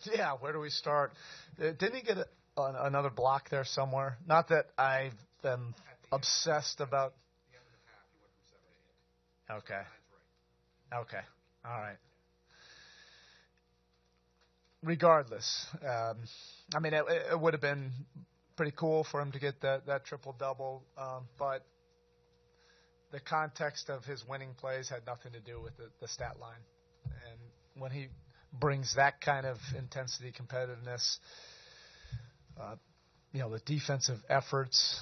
Yeah, where do we start? Didn't he get another block there somewhere? Not that I am obsessed about. Okay. Okay. All right. Regardless, I mean, it would have been pretty cool for him to get that triple double, but the context of his winning plays had nothing to do with the stat line. And when he brings that kind of intensity, competitiveness, the defensive efforts,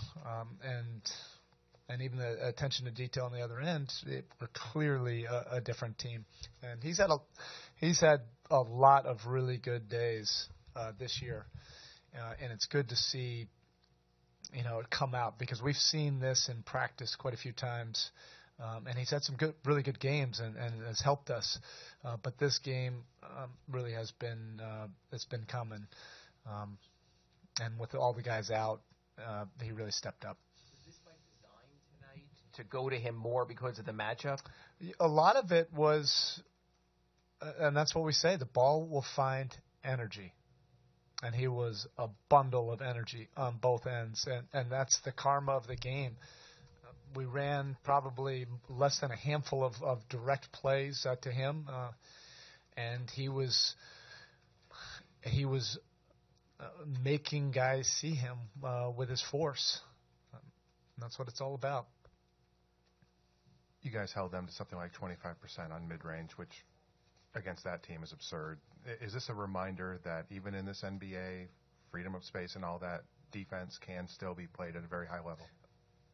and even the attention to detail on the other end, we're clearly a different team. And he's had a lot of really good days this year, and it's good to see it come out, because we've seen this in practice quite a few times, and he's had some really good games and has helped us. But this game really has been it's been coming, and with all the guys out, he really stepped up. Was this by design tonight to go to him more because of the matchup? A lot of it was, and that's what we say, the ball will find energy. And he was a bundle of energy on both ends, and that's the karma of the game. We ran probably less than a handful of direct plays to him, and he was making guys see him with his force. That's what it's all about. You guys held them to something like 25% on mid-range, which against that team is absurd. Is this a reminder that even in this NBA, freedom of space and all that, defense can still be played at a very high level?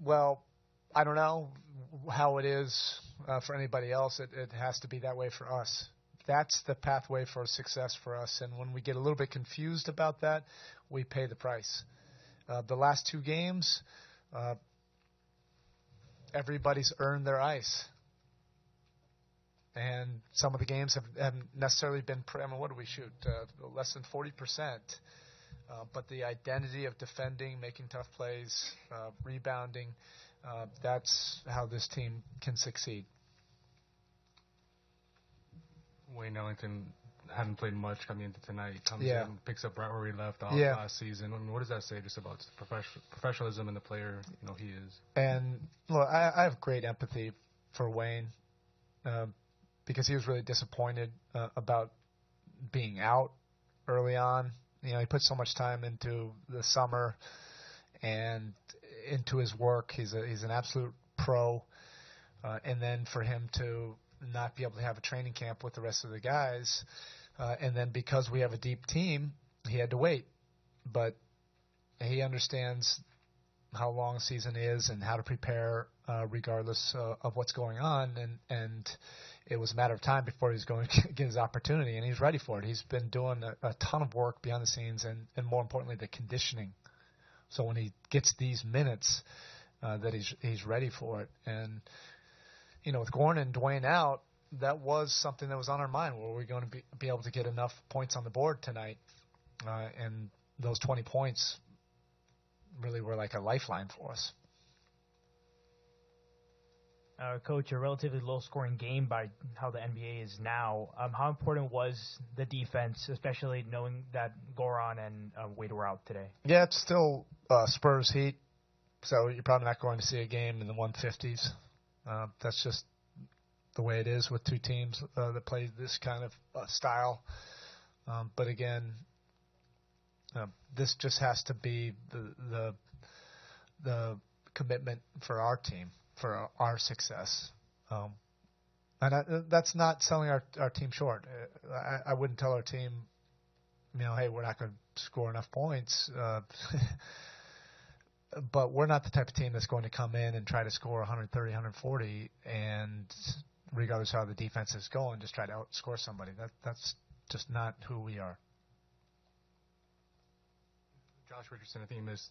Well, I don't know how it is for anybody else. It has to be that way for us. That's the pathway for success for us. And when we get a little bit confused about that, we pay the price. The last two games, everybody's earned their ice. And some of the games haven't necessarily been what do we shoot? Less than 40%. But the identity of defending, making tough plays, rebounding, that's how this team can succeed. Wayne Ellington hadn't played much coming into tonight. He comes Yeah. in, picks up right where he left off last season. I mean, what does that say just about professionalism and the player he is? And look, I have great empathy for Wayne because he was really disappointed about being out early on. He put so much time into the summer and into his work. He's an absolute pro, and then for him to not be able to have a training camp with the rest of the guys, and then because we have a deep team, he had to wait. But he understands how long a season is and how to prepare regardless of what's going on, and it was a matter of time before he was going to get his opportunity, and he's ready for it. He's been doing a ton of work behind the scenes, and more importantly, the conditioning. So when he gets these minutes, that he's ready for it. And with Gordon and Dwayne out, that was something that was on our mind. Were we going to be able to get enough points on the board tonight? And those 20 points really were like a lifeline for us. Coach, a relatively low-scoring game by how the NBA is now. How important was the defense, especially knowing that Goran and Wade were out today? Yeah, it's still Spurs Heat, so you're probably not going to see a game in the 150s. That's just the way it is with two teams that play this kind of style. But again, this just has to be the commitment for our team, for our success. And that's not selling our team short. I wouldn't tell our team, hey, we're not going to score enough points. But we're not the type of team that's going to come in and try to score 130, 140, and regardless of how the defense is going, just try to outscore somebody. That's just not who we are. Josh Richardson, I think he missed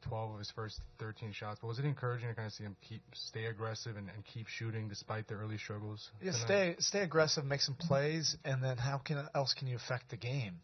12 of his first 13 shots, but was it encouraging to kind of see him stay aggressive and keep shooting despite the early struggles? Yeah, stay aggressive, make some plays, and then how else can you affect the game?